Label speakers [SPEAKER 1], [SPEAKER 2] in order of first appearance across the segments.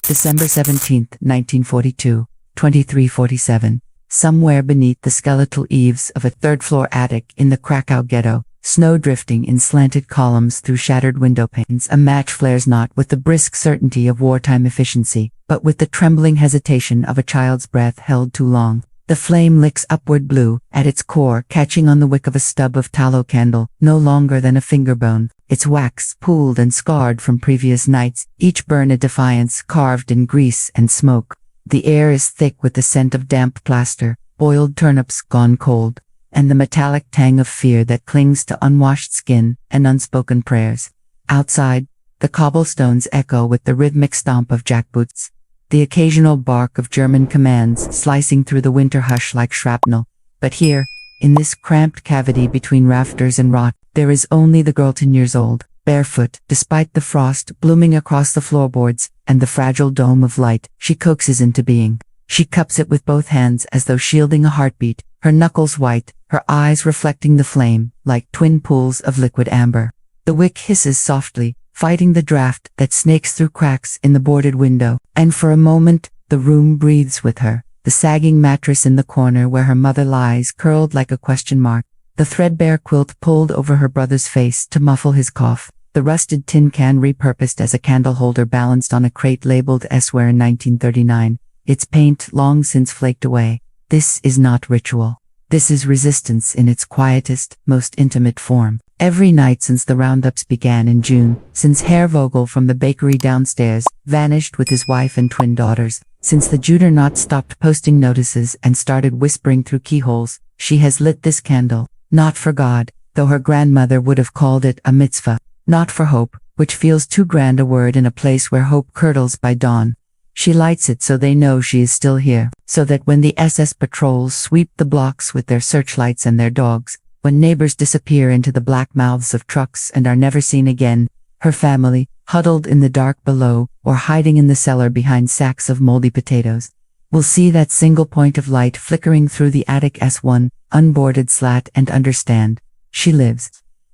[SPEAKER 1] December 17, 1942, 23:47. Somewhere beneath the skeletal eaves of a third-floor attic in the Krakow Ghetto, snow drifting in slanted columns through shattered window panes, a match flares not with the brisk certainty of wartime efficiency, but with the trembling hesitation of a child's breath held too long. The flame licks upward blue, at its core catching on the wick of a stub of tallow candle, no longer than a finger bone, its wax pooled and scarred from previous nights, each burn a defiance carved in grease and smoke. The air is thick with the scent of damp plaster, boiled turnips gone cold, and the metallic tang of fear that clings to unwashed skin and unspoken prayers. Outside, the cobblestones echo with the rhythmic stomp of jackboots, the occasional bark of German commands slicing through the winter hush like shrapnel. But here, in this cramped cavity between rafters and rot, there is only the girl 10 years old, barefoot, despite the frost blooming across the floorboards and the fragile dome of light she coaxes into being. She cups it with both hands as though shielding a heartbeat, her knuckles white, her eyes reflecting the flame like twin pools of liquid amber. The wick hisses softly, fighting the draft that snakes through cracks in the boarded window, and for a moment, the room breathes with her. The sagging mattress in the corner where her mother lies curled like a question mark, the threadbare quilt pulled over her brother's face to muffle his cough, the rusted tin can repurposed as a candle holder balanced on a crate labeled S-ware in 1939, its paint long since flaked away. This is not ritual. This is resistance in its quietest, most intimate form. Every night since the roundups began in June, since Herr Vogel from the bakery downstairs vanished with his wife and twin daughters, since the Judernaught stopped posting notices and started whispering through keyholes, she has lit this candle, not for God, though her grandmother would have called it a mitzvah, not for hope, which feels too grand a word in a place where hope curdles by dawn. She lights it so they know she is still here, so that when the SS patrols sweep the blocks with their searchlights and their dogs, when neighbors disappear into the black mouths of trucks and are never seen again, her family, huddled in the dark below or hiding in the cellar behind sacks of moldy potatoes, will see that single point of light flickering through the attic S1, unboarded slat and understand. She lives.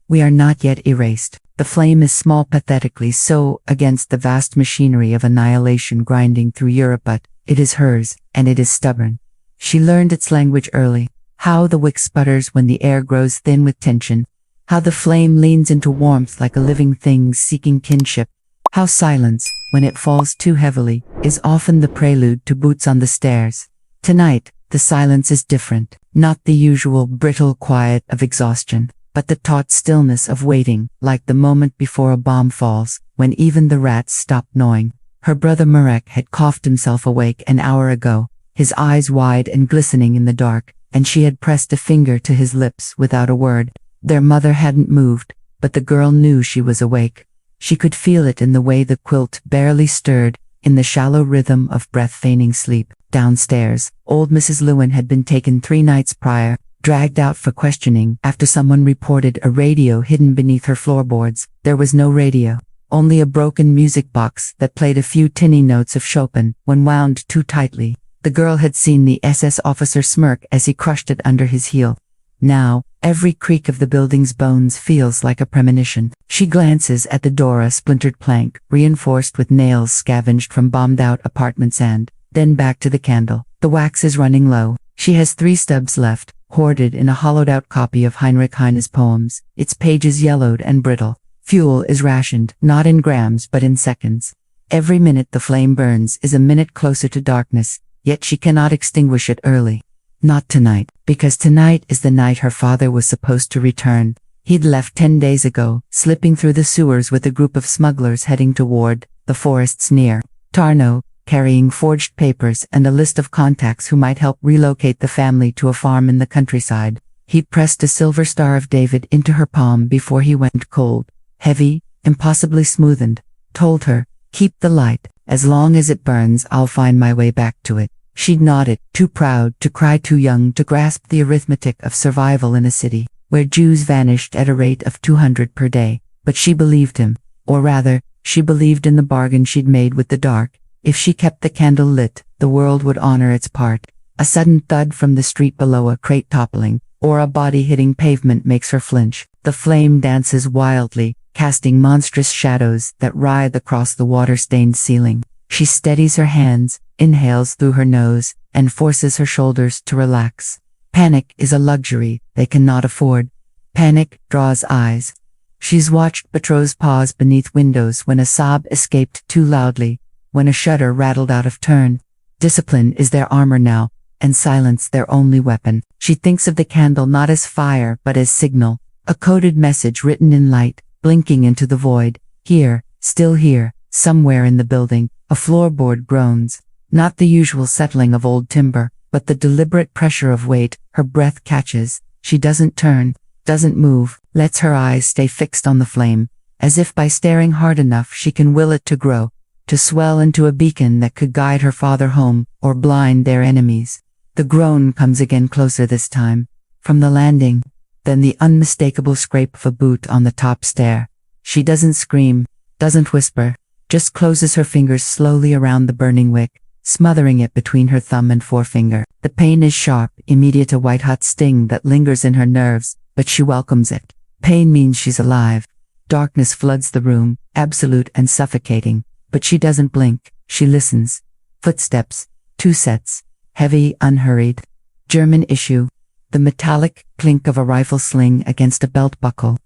[SPEAKER 1] We are not yet erased. The flame is small, pathetically so, against the vast machinery of annihilation grinding through Europe, but it is hers, and it is stubborn. She learned its language early. How the wick sputters when the air grows thin with tension. How the flame leans into warmth like a living thing seeking kinship. How silence, when it falls too heavily, is often the prelude to boots on the stairs. Tonight, the silence is different, not the usual brittle quiet of exhaustion, but the taut stillness of waiting, like the moment before a bomb falls, when even the rats stop gnawing. Her brother Marek had coughed himself awake an hour ago, his eyes wide and glistening in the dark, and she had pressed a finger to his lips without a word. Their mother hadn't moved, but the girl knew she was awake. She could feel it in the way the quilt barely stirred, in the shallow rhythm of breath-feigning sleep. Downstairs, old Mrs. Lewin had been taken 3 nights prior, dragged out for questioning after someone reported a radio hidden beneath her floorboards. There was no radio, only a broken music box that played a few tinny notes of Chopin when wound too tightly. The girl had seen the SS officer smirk as he crushed it under his heel. Now, every creak of the building's bones feels like a premonition. She glances at the door, a splintered plank, reinforced with nails scavenged from bombed-out apartments, and then back to the candle. The wax is running low. She has 3 stubs left, hoarded in a hollowed-out copy of Heinrich Heine's poems, its pages yellowed and brittle. Fuel is rationed, not in grams but in seconds. Every minute the flame burns is a minute closer to darkness, yet she cannot extinguish it early. Not tonight, because tonight is the night her father was supposed to return. He'd left 10 days ago, slipping through the sewers with a group of smugglers heading toward the forests near Tarnow, carrying forged papers and a list of contacts who might help relocate the family to a farm in the countryside. He'd pressed a silver Star of David into her palm before he went cold, heavy, impossibly smoothened, told her, "Keep the light, as long as it burns I'll find my way back to it." She'd nodded, too proud to cry, too young to grasp the arithmetic of survival in a city where Jews vanished at a rate of 200 per day, but she believed him, or rather, she believed in the bargain she'd made with the dark. If she kept the candle lit, the world would honor its part. A sudden thud from the street below, a crate toppling, or a body hitting pavement makes her flinch. The flame dances wildly, casting monstrous shadows that writhe across the water-stained ceiling. She steadies her hands, inhales through her nose, and forces her shoulders to relax. Panic is a luxury they cannot afford. Panic draws eyes. She's watched patrols pause beneath windows when a sob escaped too loudly, when a shutter rattled out of turn. Discipline is their armor now, and silence their only weapon. She thinks of the candle not as fire but as signal, a coded message written in light, blinking into the void. Here, still here, somewhere in the building, a floorboard groans. Not the usual settling of old timber, but the deliberate pressure of weight. Her breath catches. She doesn't turn, doesn't move, lets her eyes stay fixed on the flame, as if by staring hard enough she can will it to grow, to swell into a beacon that could guide her father home, or blind their enemies. The groan comes again, closer this time, from the landing, then the unmistakable scrape of a boot on the top stair. She doesn't scream, doesn't whisper, just closes her fingers slowly around the burning wick, smothering it between her thumb and forefinger. The pain is sharp, immediate, a white-hot sting that lingers in her nerves, but she welcomes it. Pain means she's alive. Darkness floods the room, absolute and suffocating, but she doesn't blink. She listens. Footsteps, 2 sets, heavy, unhurried. German issue. The metallic clink of a rifle sling against a belt buckle.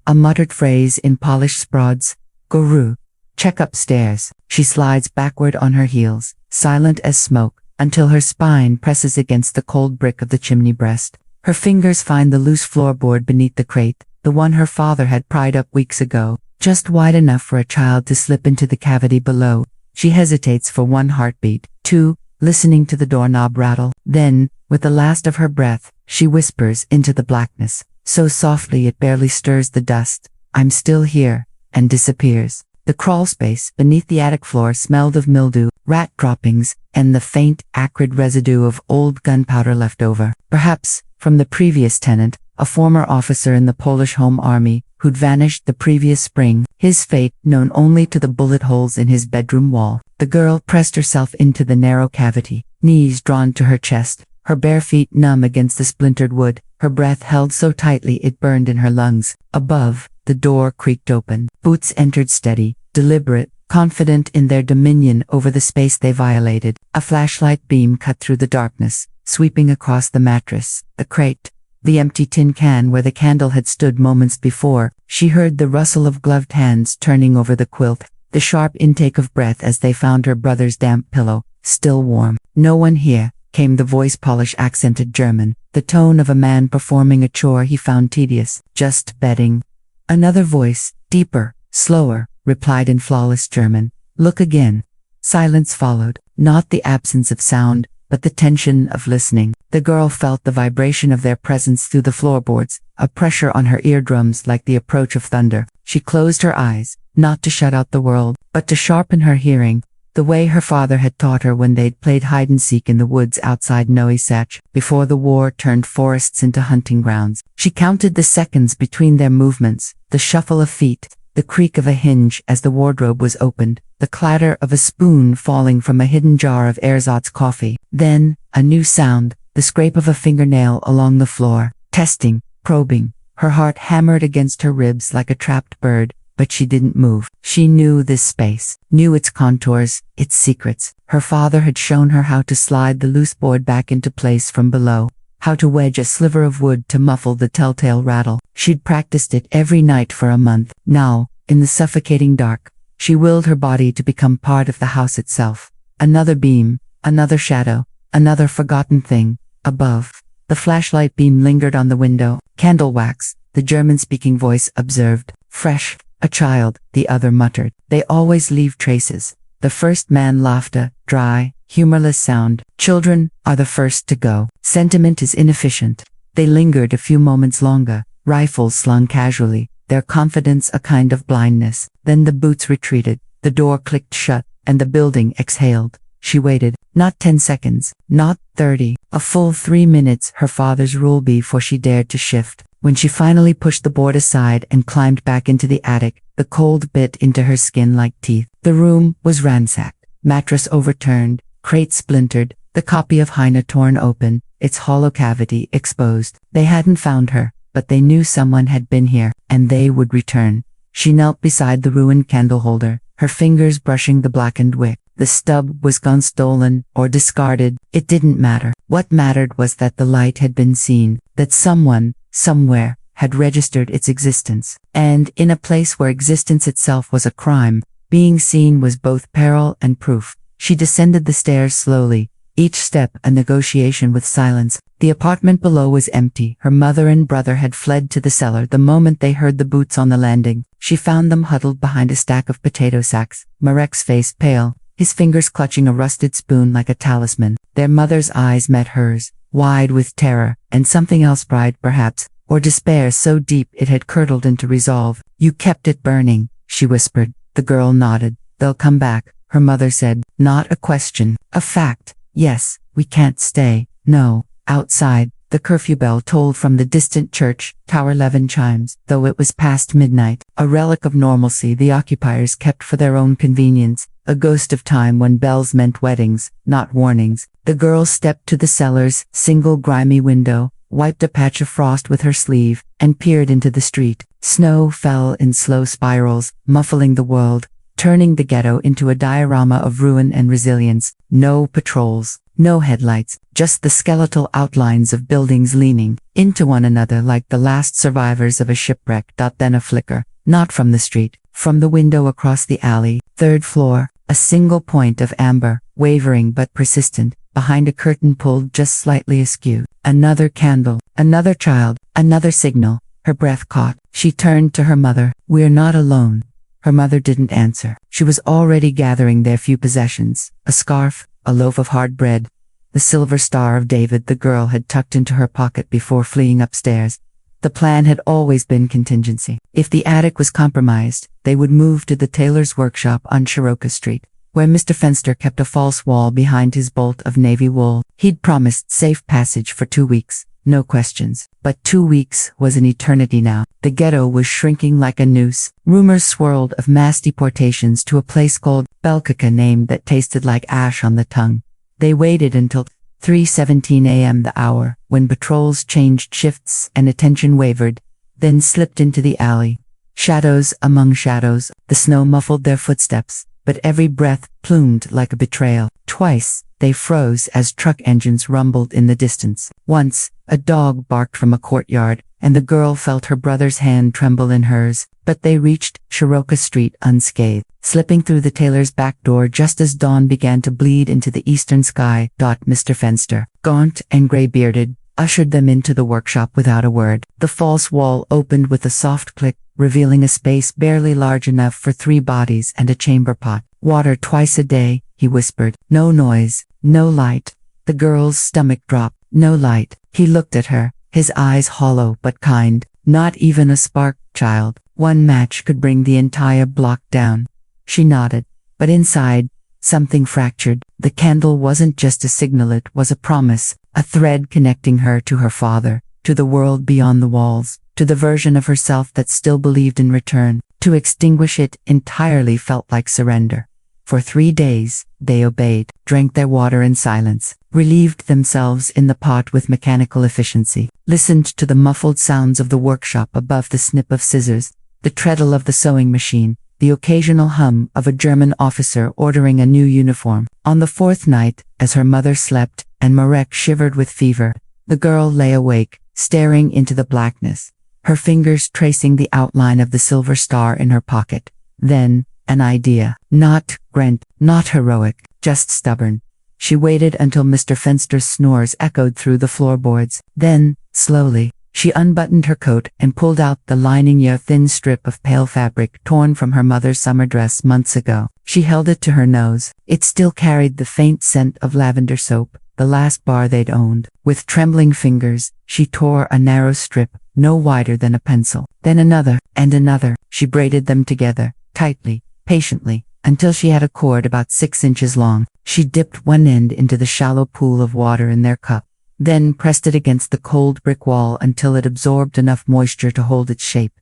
[SPEAKER 1] A muttered phrase in polished sprods. Guru. Check upstairs. She slides backward on her heels, silent as smoke, until her spine presses against the cold brick of the chimney breast. Her fingers find the loose floorboard beneath the crate, the one her father had pried up weeks ago, just wide enough for a child to slip into the cavity below. She hesitates for 1 heartbeat, 2, listening to the doorknob rattle. Then, with the last of her breath, she whispers into the blackness, so softly it barely stirs the dust, "I'm still here," and disappears. The crawlspace beneath the attic floor smelled of mildew, rat droppings, and the faint, acrid residue of old gunpowder left over. Perhaps, from the previous tenant, a former officer in the Polish Home Army, who'd vanished the previous spring, his fate known only to the bullet holes in his bedroom wall. The girl pressed herself into the narrow cavity, knees drawn to her chest, her bare feet numb against the splintered wood, her breath held so tightly it burned in her lungs. Above, the door creaked open. Boots entered, steady, deliberate, confident in their dominion over the space they violated. A flashlight beam cut through the darkness, sweeping across the mattress, the crate, the empty tin can where the candle had stood moments before. She heard the rustle of gloved hands turning over the quilt, the sharp intake of breath as they found her brother's damp pillow, still warm. "No one here," came the voice, Polish accented German, the tone of a man performing a chore he found tedious. "Just bedding." Another voice, deeper, slower, replied in flawless German, "Look again." Silence followed, not the absence of sound, but the tension of listening. The girl felt the vibration of their presence through the floorboards, a pressure on her eardrums like the approach of thunder. She closed her eyes, not to shut out the world, but to sharpen her hearing, the way her father had taught her when they'd played hide-and-seek in the woods outside Noe Sach, before the war turned forests into hunting grounds. She counted the seconds between their movements, the shuffle of feet, the creak of a hinge as the wardrobe was opened, the clatter of a spoon falling from a hidden jar of ersatz coffee. Then, a new sound, the scrape of a fingernail along the floor, testing, probing. Her heart hammered against her ribs like a trapped bird, but she didn't move. She knew this space, knew its contours, its secrets. Her father had shown her how to slide the loose board back into place from below, how to wedge a sliver of wood to muffle the telltale rattle. She'd practiced it every night for a month. Now, in the suffocating dark, she willed her body to become part of the house itself. Another beam, another shadow, another forgotten thing. Above, the flashlight beam lingered on the window. "Candle wax," the German-speaking voice observed. "Fresh." "A child," the other muttered. "They always leave traces." The first man laughed, a dry, humorless sound. "Children are the first to go. Sentiment is inefficient." They lingered a few moments longer, rifles slung casually, their confidence a kind of blindness. Then the boots retreated, the door clicked shut, and the building exhaled. She waited, not 10 seconds, not 30, a full 3 minutes, her father's rule before she dared to shift. When she finally pushed the board aside and climbed back into the attic, the cold bit into her skin like teeth. The room was ransacked, mattress overturned, crate splintered, the copy of Heine torn open, its hollow cavity exposed. They hadn't found her, but they knew someone had been here, and they would return. She knelt beside the ruined candle holder, her fingers brushing the blackened wick. The stub was gone, stolen, or discarded. It didn't matter. What mattered was that the light had been seen, that someone, somewhere, had registered its existence. And in a place where existence itself was a crime, being seen was both peril and proof. She descended the stairs slowly, each step a negotiation with silence. The apartment below was empty. Her mother and brother had fled to the cellar the moment they heard the boots on the landing. She found them huddled behind a stack of potato sacks, Marek's face pale, his fingers clutching a rusted spoon like a talisman. Their mother's eyes met hers, wide with terror, and something else, pride perhaps, or despair so deep it had curdled into resolve. "You kept it burning," she whispered. The girl nodded. "They'll come back," her mother said. "Not a question. A fact. Yes, we can't stay." No. Outside, the curfew bell tolled from the distant church tower. 11 chimes, though it was past midnight. A relic of normalcy the occupiers kept for their own convenience, a ghost of time when bells meant weddings, not warnings. The girl stepped to the cellar's single grimy window, wiped a patch of frost with her sleeve, and peered into the street. Snow fell in slow spirals, muffling the world, turning the ghetto into a diorama of ruin and resilience. No patrols, no headlights, just the skeletal outlines of buildings leaning into one another like the last survivors of a shipwreck. Then a flicker, not from the street, from the window across the alley, 3rd floor, a single point of amber, wavering but persistent, behind a curtain pulled just slightly askew. Another candle, another child, another signal. Her breath caught. She turned to her mother. "We're not alone." Her mother didn't answer. She was already gathering their few possessions, a scarf, a loaf of hard bread, the silver Star of David the girl had tucked into her pocket before fleeing upstairs. The plan had always been contingency. If the attic was compromised, they would move to the tailor's workshop on Shiroka Street, where Mr. Fenster kept a false wall behind his bolt of navy wool. He'd promised safe passage for 2 weeks. No questions. But 2 weeks was an eternity now. The ghetto was shrinking like a noose. Rumors swirled of mass deportations to a place called Belkaka, name that tasted like ash on the tongue. They waited until 3:17 a.m., the hour when patrols changed shifts and attention wavered, then slipped into the alley. Shadows among shadows, the snow muffled their footsteps, but every breath plumed like a betrayal. Twice, they froze as truck engines rumbled in the distance. Once, a dog barked from a courtyard, and the girl felt her brother's hand tremble in hers, but they reached Shiroka Street unscathed, slipping through the tailor's back door just as dawn began to bleed into the eastern sky. Mr. Fenster, gaunt and gray-bearded, ushered them into the workshop without a word. The false wall opened with a soft click, revealing a space barely large enough for 3 bodies and a chamber pot. "Water twice a day," he whispered. "No noise, no light." The girl's stomach dropped. No light. He looked at her, his eyes hollow but kind. "Not even a spark, child. 1 match could bring the entire block down." She nodded, but inside, something fractured. The candle wasn't just a signal, it was a promise, a thread connecting her to her father, to the world beyond the walls, to the version of herself that still believed in return. To extinguish it entirely felt like surrender. For 3 days, they obeyed, drank their water in silence, relieved themselves in the pot with mechanical efficiency, listened to the muffled sounds of the workshop above, the snip of scissors, the treadle of the sewing machine, the occasional hum of a German officer ordering a new uniform. On the 4th night, as her mother slept, and Marek shivered with fever, the girl lay awake, staring into the blackness, her fingers tracing the outline of the silver star in her pocket. Then, an idea. Not grand, not heroic, just stubborn. She waited until Mr. Fenster's snores echoed through the floorboards. Then, slowly, she unbuttoned her coat and pulled out the lining, a thin strip of pale fabric torn from her mother's summer dress months ago. She held it to her nose. It still carried the faint scent of lavender soap, the last bar they'd owned. With trembling fingers, she tore a narrow strip, no wider than a pencil. Then another, and another. She braided them together, tightly, patiently, until she had a cord about 6 inches long. She dipped one end into the shallow pool of water in their cup, then pressed it against the cold brick wall until it absorbed enough moisture to hold its shape.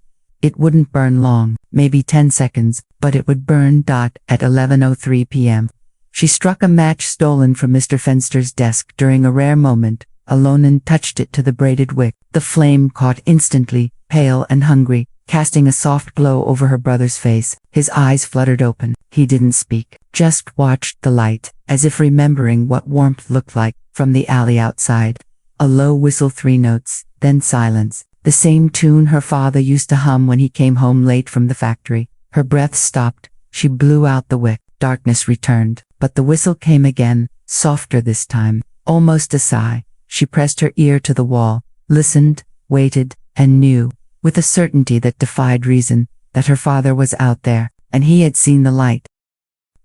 [SPEAKER 1] It wouldn't burn long, maybe 10 seconds, but it would burn. At 11:03 p.m. She struck a match stolen from Mr. Fenster's desk during a rare moment, alone, and touched it to the braided wick. The flame caught instantly, pale and hungry, casting a soft glow over her brother's face. His eyes fluttered open. He didn't speak, just watched the light, as if remembering what warmth looked like from the alley outside. A low whistle, 3 notes, then silence. The same tune her father used to hum when he came home late from the factory. Her breath stopped. She blew out the wick. Darkness returned, but the whistle came again, softer this time, almost a sigh. She pressed her ear to the wall, listened, waited, and knew, with a certainty that defied reason, that her father was out there, and he had seen the light.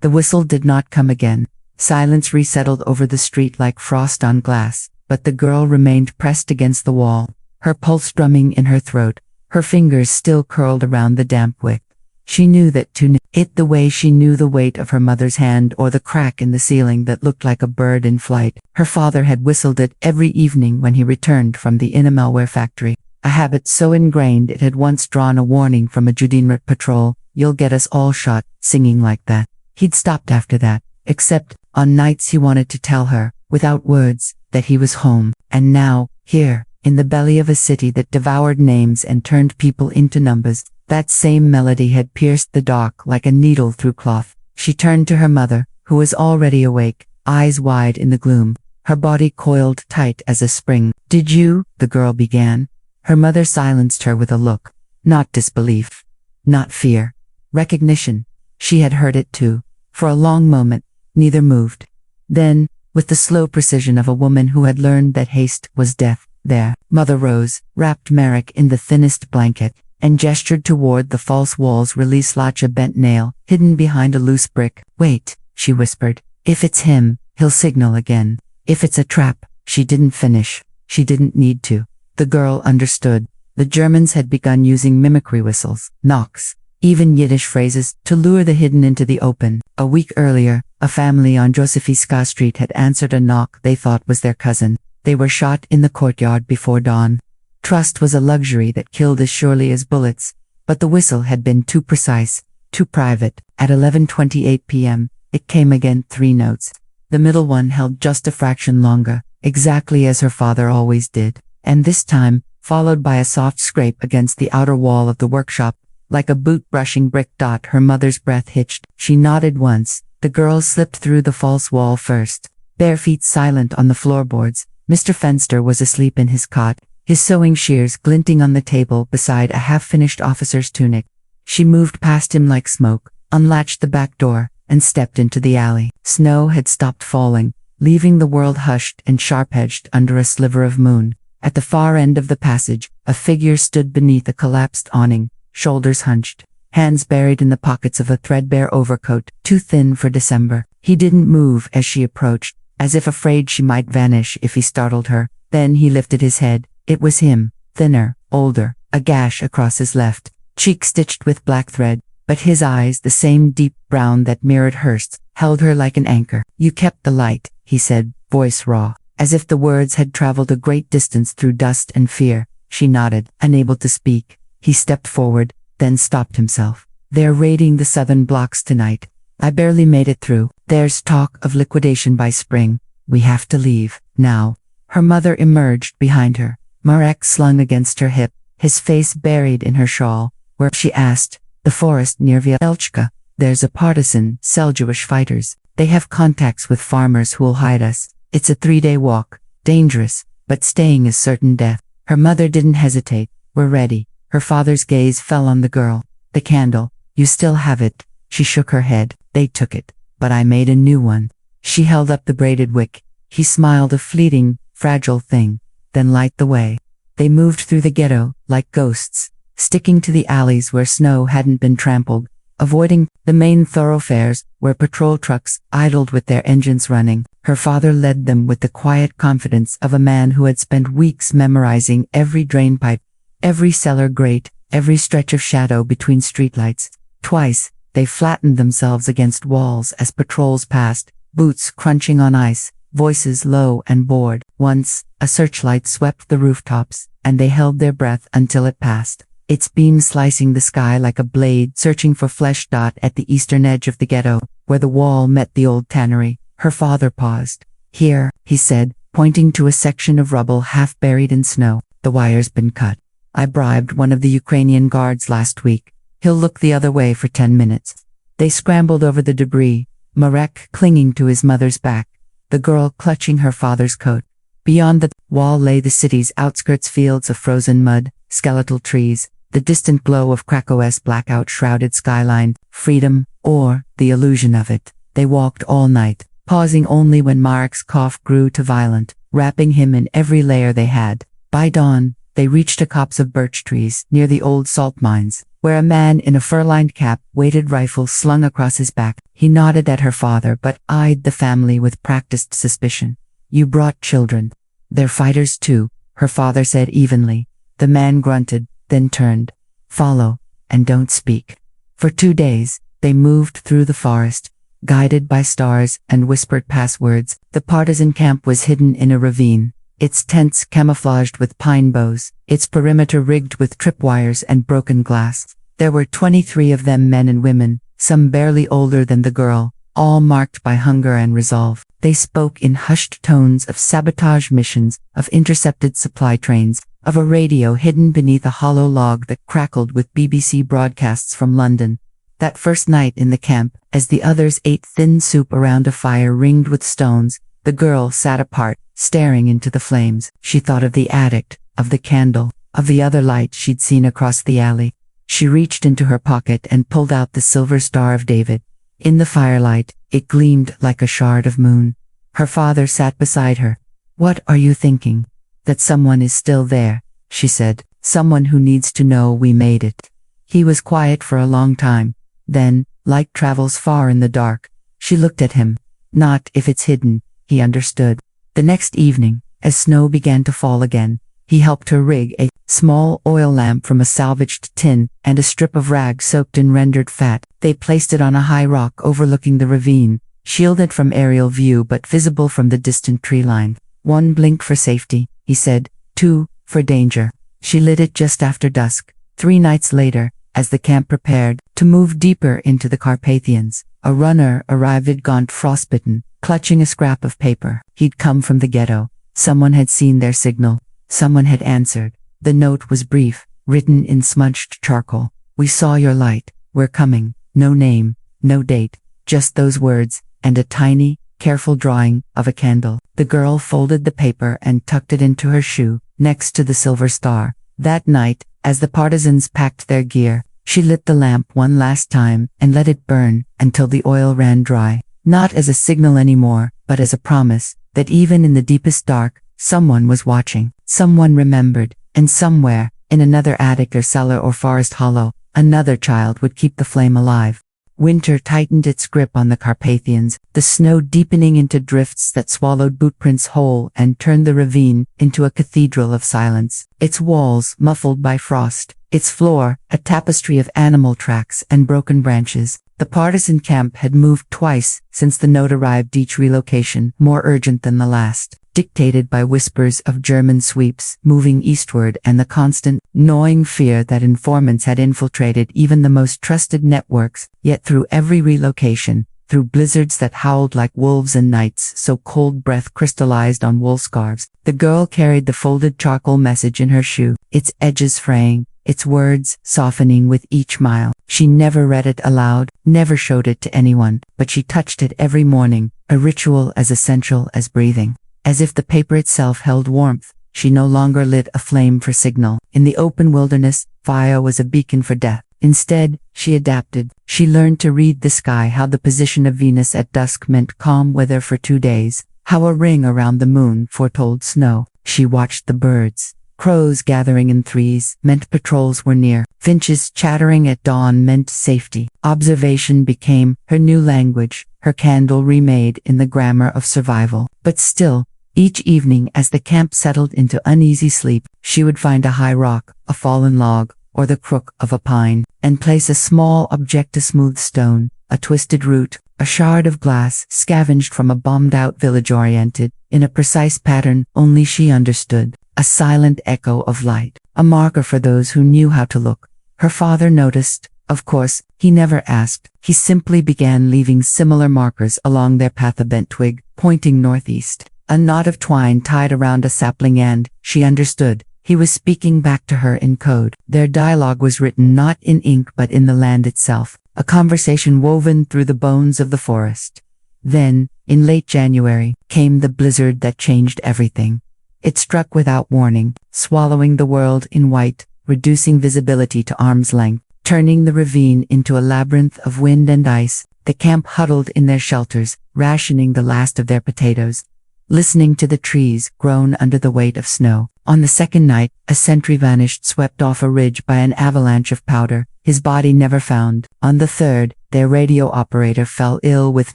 [SPEAKER 1] The whistle did not come again. Silence resettled over the street like frost on glass, but the girl remained pressed against the wall, her pulse drumming in her throat, her fingers still curled around the damp wick. She knew that to know it the way she knew the weight of her mother's hand or the crack in the ceiling that looked like a bird in flight. Her father had whistled it every evening when he returned from the Inamalware factory, a habit so ingrained it had once drawn a warning from a Judenrat patrol, "You'll get us all shot," singing like that. He'd stopped after that, except on nights he wanted to tell her, without words, that he was home. And now, here, in the belly of a city that devoured names and turned people into numbers, that same melody had pierced the dark like a needle through cloth. She turned to her mother, who was already awake, eyes wide in the gloom, her body coiled tight as a spring. "Did you?" the girl began. Her mother silenced her with a look. Not disbelief. Not fear. Recognition. She had heard it too. For a long moment, neither moved. Then, with the slow precision of a woman who had learned that haste was death, their mother rose, wrapped Marek in the thinnest blanket, and gestured toward the false walls. Release like a bent nail, hidden behind a loose brick. "Wait," she whispered. "If it's him, he'll signal again. If it's a trap." She didn't finish. She didn't need to. The girl understood. The Germans had begun using mimicry whistles, knocks, even Yiddish phrases, to lure the hidden into the open. A week earlier, a family on Josefska Street had answered a knock they thought was their cousin. They were shot in the courtyard before dawn. Trust was a luxury that killed as surely as bullets, but the whistle had been too precise, too private. At 11:28 p.m., it came again, 3 notes. The middle one held just a fraction longer, exactly as her father always did, and this time, followed by a soft scrape against the outer wall of the workshop, like a boot brushing brick. Her mother's breath hitched. She nodded once. The girl slipped through the false wall first, bare feet silent on the floorboards. Mr. Fenster was asleep in his cot, his sewing shears glinting on the table beside a half-finished officer's tunic. She moved past him like smoke, unlatched the back door, and stepped into the alley. Snow had stopped falling, leaving the world hushed and sharp-edged under a sliver of moon. At the far end of the passage, a figure stood beneath a collapsed awning, shoulders hunched, hands buried in the pockets of a threadbare overcoat, too thin for December. He didn't move as she approached, as if afraid she might vanish if he startled her. Then he lifted his head. It was him, thinner, older, a gash across his left cheek stitched with black thread, but his eyes, the same deep brown that mirrored hers, held her like an anchor. "You kept the light," he said, voice raw, as if the words had traveled a great distance through dust and fear. She nodded, unable to speak. He stepped forward, then stopped himself. "They're raiding the southern blocks tonight. I barely made it through. There's talk of liquidation by spring. We have to leave, now." Her mother emerged behind her, Marek slung against her hip, his face buried in her shawl. "Where?" she asked. "The forest near Vielchka. There's a partisan, Seljukish fighters. They have contacts with farmers who'll hide us. It's a 3-day walk. Dangerous, but staying is certain death." Her mother didn't hesitate. "We're ready." Her father's gaze fell on the girl. "The candle. You still have it." She shook her head. "They took it, but I made a new one." She held up the braided wick. He smiled, a fleeting, fragile thing. "Then light the way." They moved through the ghetto, like ghosts, sticking to the alleys where snow hadn't been trampled, avoiding the main thoroughfares where patrol trucks idled with their engines running. Her father led them with the quiet confidence of a man who had spent weeks memorizing every drainpipe, every cellar grate, every stretch of shadow between streetlights. Twice, they flattened themselves against walls as patrols passed, boots crunching on ice, voices low and bored. Once, a searchlight swept the rooftops, and they held their breath until it passed, its beam slicing the sky like a blade searching for flesh. At the eastern edge of the ghetto, where the wall met the old tannery, her father paused. "Here," he said, pointing to a section of rubble half buried in snow. "The wire's been cut." I bribed one of the Ukrainian guards last week. He'll look the other way for 10 minutes. They scrambled over the debris, Marek clinging to his mother's back, the girl clutching her father's coat. Beyond the wall lay the city's outskirts, fields of frozen mud, skeletal trees, the distant glow of Krakow's blackout-shrouded skyline, freedom, or the illusion of it. They walked all night, pausing only when Marek's cough grew too violent, wrapping him in every layer they had. By dawn, they reached a copse of birch trees near the old salt mines, where a man in a fur-lined cap, weighted rifle slung across his back. He nodded at her father but eyed the family with practiced suspicion. You brought children. They're fighters too, her father said evenly. The man grunted, then turned. Follow, and don't speak. For 2 days, they moved through the forest, guided by stars and whispered passwords. The partisan camp was hidden in a ravine, its tents camouflaged with pine boughs, its perimeter rigged with tripwires and broken glass. There were 23 of them, men and women, some barely older than the girl, all marked by hunger and resolve. They spoke in hushed tones of sabotage missions, of intercepted supply trains, of a radio hidden beneath a hollow log that crackled with BBC broadcasts from London. That first night in the camp, as the others ate thin soup around a fire ringed with stones, the girl sat apart, staring into the flames. She thought of the addict, of the candle, of the other light she'd seen across the alley. She reached into her pocket and pulled out the silver Star of David. In the firelight, it gleamed like a shard of moon. Her father sat beside her. What are you thinking? That someone is still there, she said. Someone who needs to know we made it. He was quiet for a long time. Then, light travels far in the dark. She looked at him. Not if it's hidden, he understood. The next evening, as snow began to fall again, he helped her rig a small oil lamp from a salvaged tin and a strip of rag soaked in rendered fat. They placed it on a high rock overlooking the ravine, shielded from aerial view but visible from the distant tree line. 1 blink for safety, he said, 2 for danger. She lit it just after dusk. 3 nights later, as the camp prepared to move deeper into the Carpathians, a runner arrived, gaunt, frostbitten, clutching a scrap of paper. He'd come from the ghetto. Someone had seen their signal. Someone had answered. The note was brief, written in smudged charcoal. We saw your light. We're coming. No name, no date, just those words, and a tiny, careful drawing of a candle. The girl folded the paper and tucked it into her shoe, next to the silver star. That night, as the partisans packed their gear, she lit the lamp one last time and let it burn until the oil ran dry. Not as a signal anymore, but as a promise that even in the deepest dark, someone was watching. Someone remembered, and somewhere, in another attic or cellar or forest hollow, another child would keep the flame alive. Winter tightened its grip on the Carpathians, the snow deepening into drifts that swallowed bootprints whole and turned the ravine into a cathedral of silence. Its walls muffled by frost, its floor a tapestry of animal tracks and broken branches. The partisan camp had moved twice since the note arrived, each relocation more urgent than the last, dictated by whispers of German sweeps moving eastward and the constant, gnawing fear that informants had infiltrated even the most trusted networks. Yet through every relocation, through blizzards that howled like wolves and nights so cold breath crystallized on wool scarves, the girl carried the folded charcoal message in her shoe, its edges fraying, its words softening with each mile. She never read it aloud, never showed it to anyone, but she touched it every morning, a ritual as essential as breathing. As if the paper itself held warmth, she no longer lit a flame for signal. In the open wilderness, fire was a beacon for death. Instead, she adapted. She learned to read the sky, how the position of Venus at dusk meant calm weather for 2 days, how a ring around the moon foretold snow. She watched the birds. Crows gathering in threes meant patrols were near. Finches chattering at dawn meant safety. Observation became her new language, her candle remade in the grammar of survival. But still, each evening as the camp settled into uneasy sleep, she would find a high rock, a fallen log, or the crook of a pine, and place a small object, a smooth stone, a twisted root, a shard of glass scavenged from a bombed-out village, oriented in a precise pattern only she understood. A silent echo of light, a marker for those who knew how to look. Her father noticed. Of course, he never asked. He simply began leaving similar markers along their path, a bent twig, pointing northeast, a knot of twine tied around a sapling, and, she understood, He was speaking back to her in code. Their dialogue was written not in ink but in the land itself, a conversation woven through the bones of the forest. Then, in late January, came the blizzard that changed everything. It struck without warning, swallowing the world in white, reducing visibility to arm's length, turning the ravine into a labyrinth of wind and ice. The camp huddled in their shelters, rationing the last of their potatoes, listening to the trees groan under the weight of snow. On the second night, a sentry vanished, swept off a ridge by an avalanche of powder, his body never found. On the third, their radio operator fell ill with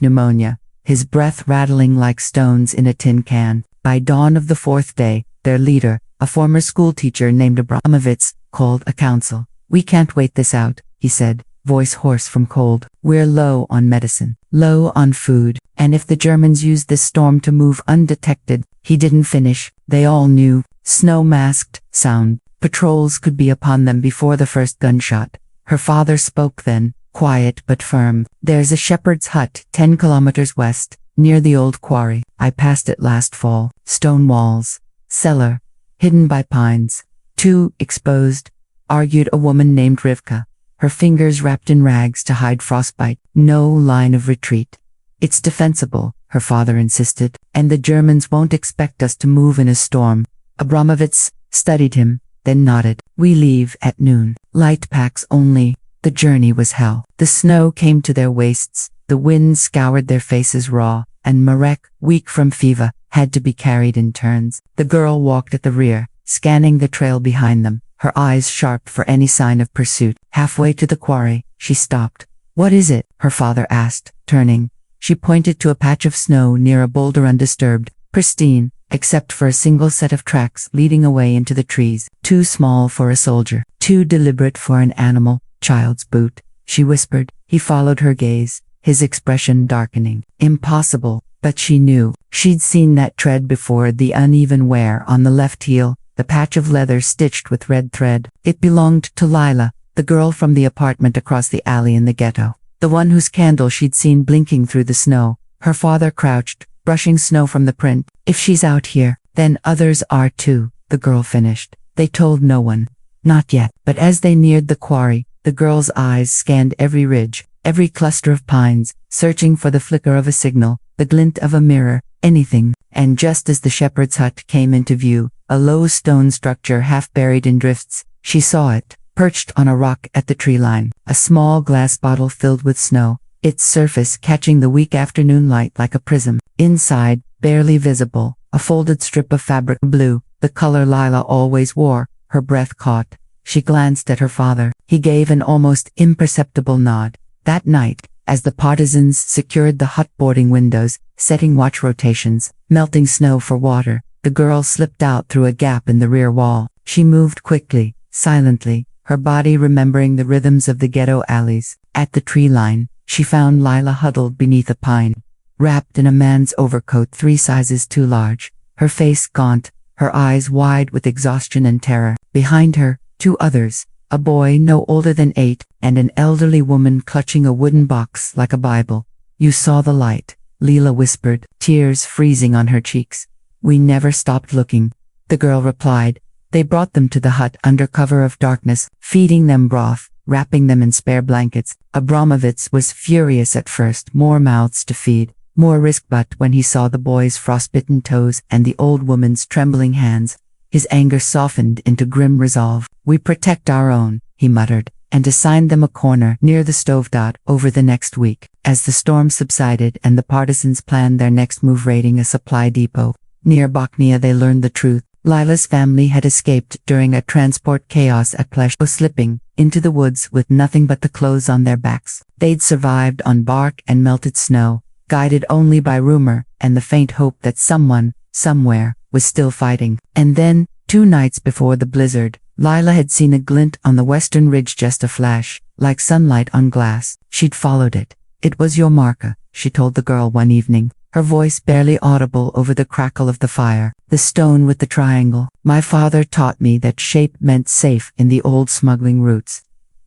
[SPEAKER 1] pneumonia, his breath rattling like stones in a tin can. By dawn of the fourth day, their leader, a former schoolteacher named Abramovitz, called a council. "We can't wait this out," he said, voice hoarse from cold. "We're low on medicine, low on food, and if the Germans use this storm to move undetected." He didn't finish. They all knew. Snow-masked, sound. Patrols could be upon them before the first gunshot. Her father spoke then, quiet but firm. "There's a shepherd's hut 10 kilometers west, near the old quarry. I passed it last fall. Stone walls. Cellar. Hidden by pines. Too exposed," argued a woman named Rivka, her fingers wrapped in rags to hide frostbite. "No line of retreat. It's defensible," her father insisted, "and the Germans won't expect us to move in a storm." Abramovitz studied him, then nodded. "We leave at noon. Light packs only." The journey was hell. The snow came to their waists, the wind scoured their faces raw, and Marek, weak from fever, had to be carried in turns. The girl walked at the rear, scanning the trail behind them, her eyes sharp for any sign of pursuit. Halfway to the quarry, she stopped. "What is it?" her father asked, turning. She pointed to a patch of snow near a boulder, undisturbed, pristine, except for a single set of tracks leading away into the trees. "Too small for a soldier, too deliberate for an animal. Child's boot," she whispered. He followed her gaze, his expression darkening. Impossible, but she knew. She'd seen that tread before, the uneven wear on the left heel, the patch of leather stitched with red thread. It belonged to Lila, the girl from the apartment across the alley in the ghetto, the one whose candle she'd seen blinking through the snow. Her father crouched, brushing snow from the print. "If she's out here, then others are too," the girl finished. They told no one. Not yet. But as they neared the quarry, the girl's eyes scanned every ridge, every cluster of pines, searching for the flicker of a signal, the glint of a mirror, anything. And just as the shepherd's hut came into view, a low stone structure half buried in drifts, she saw it, perched on a rock at the tree line, a small glass bottle filled with snow, its surface catching the weak afternoon light like a prism. Inside, barely visible, a folded strip of fabric, blue, the color Lila always wore. Her breath caught. She glanced at her father. He gave an almost imperceptible nod. That night, as the partisans secured the hut boarding windows, setting watch rotations, melting snow for water, the girl slipped out through a gap in the rear wall. She moved quickly, silently, her body remembering the rhythms of the ghetto alleys. At the tree line, she found Lila huddled beneath a pine, wrapped in a man's overcoat 3 sizes too large, her face gaunt, her eyes wide with exhaustion and terror. Behind her, 2 others, a boy no older than 8, and an elderly woman clutching a wooden box like a Bible. "You saw the light," Leela whispered, tears freezing on her cheeks. "We never stopped looking," the girl replied. They brought them to the hut under cover of darkness, feeding them broth, wrapping them in spare blankets. Abramovitz was furious at first. More mouths to feed, more risk, but when he saw the boy's frostbitten toes and the old woman's trembling hands, his anger softened into grim resolve. "We protect our own," he muttered, and assigned them a corner near the stove. Over the next week, as the storm subsided and the partisans planned their next move, raiding a supply depot near Bochnia, they learned the truth. Lila's family had escaped during a transport chaos at Pleshko, slipping into the woods with nothing but the clothes on their backs. They'd survived on bark and melted snow, guided only by rumor and the faint hope that someone, somewhere, was still fighting. And then, 2 nights before the blizzard, Lila had seen a glint on the western ridge, just a flash, like sunlight on glass. She'd followed it. "It was your marker," she told the girl one evening, her voice barely audible over the crackle of the fire. "The stone with the triangle. My father taught me that shape meant safe in the old smuggling routes."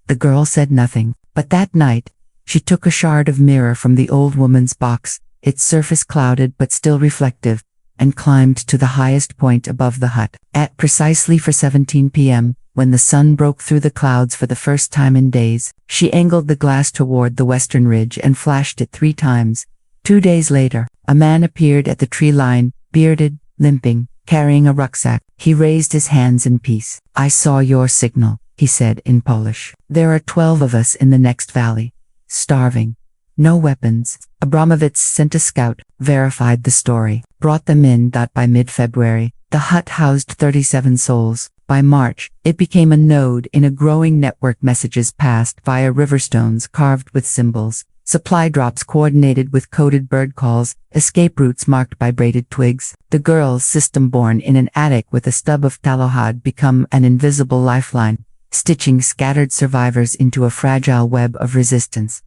[SPEAKER 1] The girl said nothing, but that night, she took a shard of mirror from the old woman's box, its surface clouded but still reflective, and climbed to the highest point above the hut. At precisely 17 p.m., when the sun broke through the clouds for the first time in days, she angled the glass toward the western ridge and flashed it 3 times. 2 days later, a man appeared at the tree line, bearded, limping, carrying a rucksack. He raised his hands in peace. "I saw your signal," he said in Polish. "There are 12 of us in the next valley. Starving. No weapons." Abramovitz sent a scout, verified the story, brought them in. By mid-February, the hut housed 37 souls. By March, it became a node in a growing network. Messages passed via riverstones carved with symbols, supply drops coordinated with coded bird calls, escape routes marked by braided twigs. The girl's system, born in an attic with a stub of tallow, had become an invisible lifeline, stitching scattered survivors into a fragile web of resistance.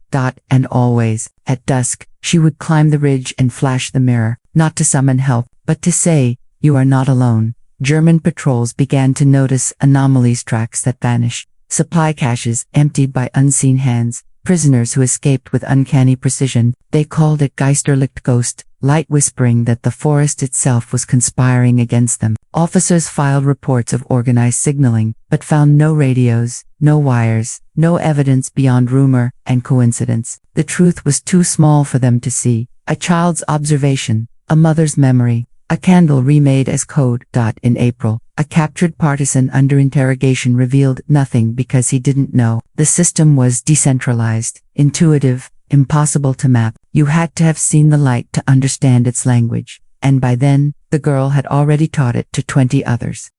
[SPEAKER 1] And always, at dusk, she would climb the ridge and flash the mirror, not to summon help, but to say, "You are not alone." German patrols began to notice anomalies: tracks that vanished, supply caches emptied by unseen hands, prisoners who escaped with uncanny precision. They called it Geisterlicht, ghost light, whispering that the forest itself was conspiring against them. Officers filed reports of organized signaling, but found no radios, no wires, no evidence beyond rumor and coincidence. The truth was too small for them to see. A child's observation, a mother's memory, a candle remade as code. In April, a captured partisan under interrogation revealed nothing because he didn't know. The system was decentralized, intuitive, impossible to map. You had to have seen the light to understand its language, and by then, the girl had already taught it to 20 others.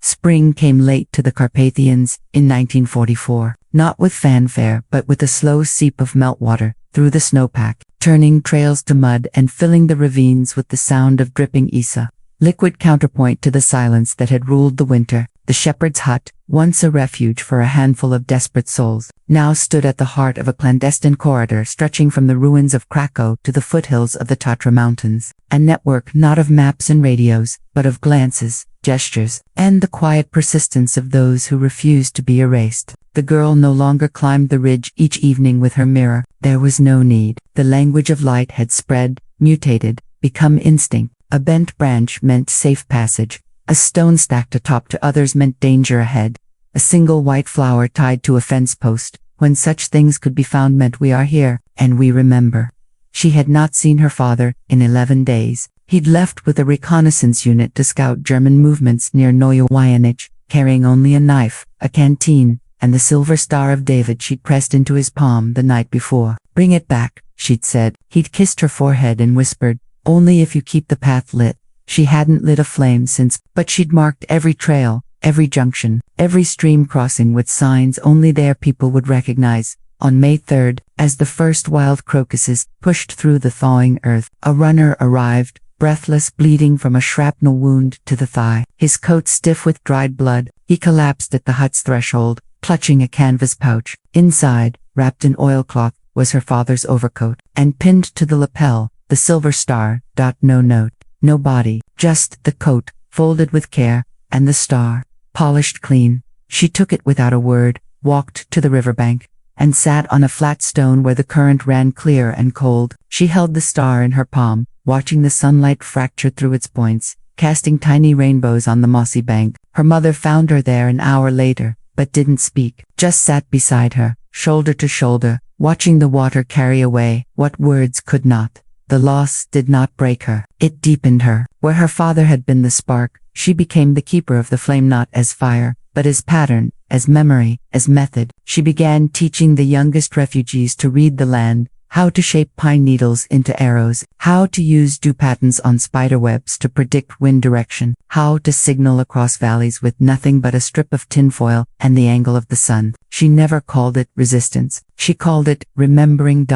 [SPEAKER 1] Spring came late to the Carpathians in 1944, not with fanfare but with a slow seep of meltwater through the snowpack, turning trails to mud and filling the ravines with the sound of dripping Isa. Liquid counterpoint to the silence that had ruled the winter, the shepherd's hut, once a refuge for a handful of desperate souls, now stood at the heart of a clandestine corridor stretching from the ruins of Krakow to the foothills of the Tatra Mountains. A network not of maps and radios, but of glances, gestures, and the quiet persistence of those who refused to be erased. The girl no longer climbed the ridge each evening with her mirror. There was no need. The language of light had spread, mutated, become instinct. A bent branch meant safe passage. A stone stacked atop to others meant danger ahead. A single white flower tied to a fence post, when such things could be found, meant we are here, and we remember. She had not seen her father in 11 days. He'd left with a reconnaissance unit to scout German movements near Neue Wyanich, carrying only a knife, a canteen, and the silver star of David she'd pressed into his palm the night before. "Bring it back," she'd said. He'd kissed her forehead and whispered, "Only if you keep the path lit." She hadn't lit a flame since, but she'd marked every trail, every junction, every stream crossing with signs only their people would recognize. On May 3rd, as the first wild crocuses pushed through the thawing earth, a runner arrived, breathless, bleeding from a shrapnel wound to the thigh. His coat stiff with dried blood, he collapsed at the hut's threshold, clutching a canvas pouch. Inside, wrapped in oilcloth, was her father's overcoat, and pinned to the lapel, the silver star. No note, no body, just the coat, folded with care, and the star, polished clean. She took it without a word, walked to the riverbank, and sat on a flat stone where the current ran clear and cold. She held the star in her palm, watching the sunlight fracture through its points, casting tiny rainbows on the mossy bank. Her mother found her there an hour later, but didn't speak, just sat beside her, shoulder to shoulder, watching the water carry away what words could not. The loss did not break her. It deepened her. Where her father had been the spark, she became the keeper of the flame, not as fire, but as pattern, as memory, as method. She began teaching the youngest refugees to read the land, how to shape pine needles into arrows, how to use dew patterns on spiderwebs to predict wind direction, how to signal across valleys with nothing but a strip of tinfoil and the angle of the sun. She never called it resistance. She called it remembering.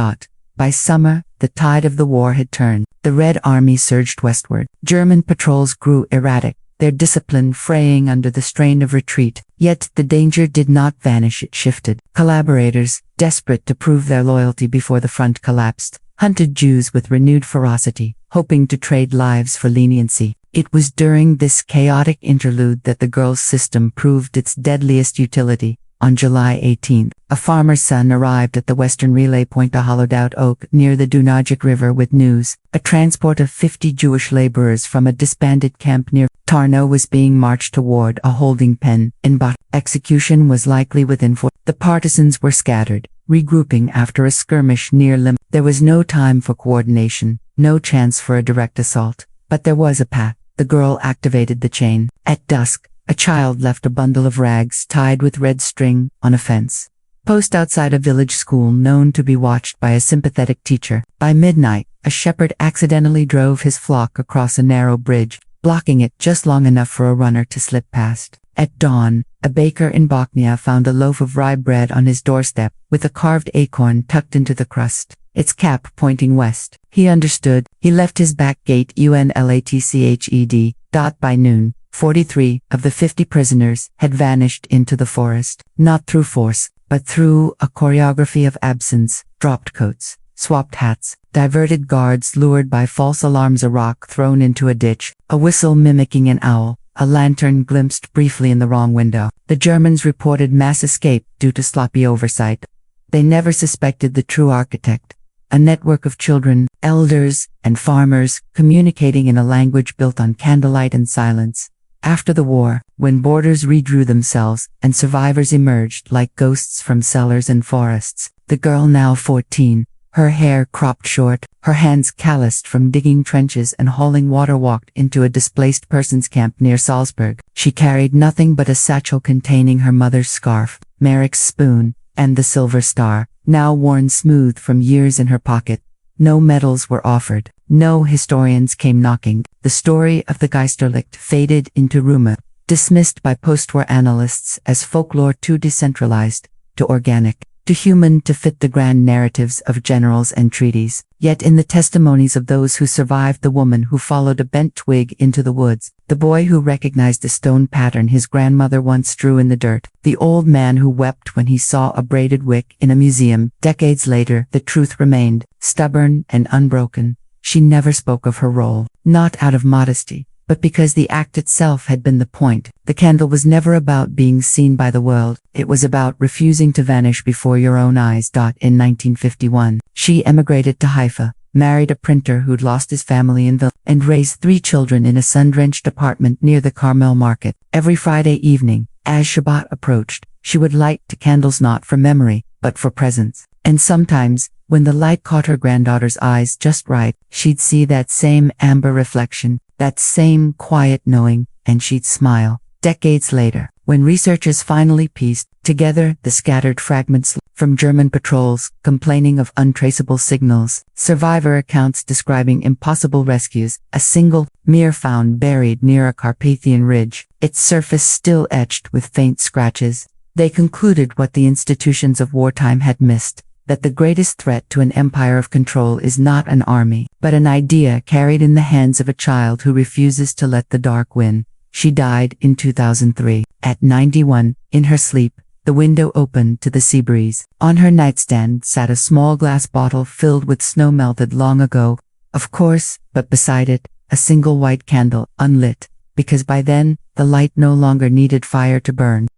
[SPEAKER 1] By summer, the tide of the war had turned. The Red Army surged westward. German patrols grew erratic, their discipline fraying under the strain of retreat. Yet the danger did not vanish, it shifted. Collaborators, desperate to prove their loyalty before the front collapsed, hunted Jews with renewed ferocity, hoping to trade lives for leniency. It was during this chaotic interlude that the girl's system proved its deadliest utility. On July 18, a farmer's son arrived at the western relay point, a hollowed-out oak near the Dunajec River, with news. A transport of 50 Jewish laborers from a disbanded camp near Tarnow was being marched toward a holding pen in Bat. Execution was likely within 4. The partisans were scattered, regrouping after a skirmish near Lim. There was no time for coordination, no chance for a direct assault, but there was a path. The girl activated the chain. At dusk, a child left a bundle of rags tied with red string on a fence post outside a village school known to be watched by a sympathetic teacher. By midnight, a shepherd accidentally drove his flock across a narrow bridge, blocking it just long enough for a runner to slip past. At dawn, a baker in Bochnia found a loaf of rye bread on his doorstep, with a carved acorn tucked into the crust, its cap pointing west. He understood. He left his back gate unlatched. By noon, 43 of the 50 prisoners had vanished into the forest, not through force, but through a choreography of absence: dropped coats, swapped hats, diverted guards lured by false alarms, a rock thrown into a ditch, a whistle mimicking an owl, a lantern glimpsed briefly in the wrong window. The Germans reported mass escape due to sloppy oversight. They never suspected the true architect: a network of children, elders, and farmers communicating in a language built on candlelight and silence. After the war, when borders redrew themselves and survivors emerged like ghosts from cellars and forests, the girl, now 14, her hair cropped short, her hands calloused from digging trenches and hauling water, walked into a displaced persons camp near Salzburg. She carried nothing but a satchel containing her mother's scarf, Merrick's spoon, and the silver star, now worn smooth from years, in her pocket. No medals were offered. No historians came knocking. The story of the Geisterlicht faded into rumor, dismissed by post-war analysts as folklore, too decentralized, too organic, too human to fit the grand narratives of generals and treaties. Yet in the testimonies of those who survived, the woman who followed a bent twig into the woods, the boy who recognized a stone pattern his grandmother once drew in the dirt, the old man who wept when he saw a braided wick in a museum, decades later, the truth remained, stubborn and unbroken. She never spoke of her role, not out of modesty, but because the act itself had been the point. The candle was never about being seen by the world, it was about refusing to vanish before your own eyes. In 1951, she emigrated to Haifa, married a printer who'd lost his family in Vilna, and raised 3 children in a sun-drenched apartment near the Carmel market. Every Friday evening, as Shabbat approached, she would light 2 candles, not for memory, but for presence. And sometimes, when the light caught her granddaughter's eyes just right, she'd see that same amber reflection, that same quiet knowing, and she'd smile. Decades later, when researchers finally pieced together the scattered fragments from German patrols complaining of untraceable signals, survivor accounts describing impossible rescues, a single mere found buried near a Carpathian ridge, its surface still etched with faint scratches, they concluded what the institutions of wartime had missed: that the greatest threat to an empire of control is not an army, but an idea carried in the hands of a child who refuses to let the dark win. She died in 2003, at 91, in her sleep, the window open to the sea breeze. On her nightstand sat a small glass bottle filled with snow melted long ago, of course, but beside it, a single white candle, unlit, because by then, the light no longer needed fire to burn.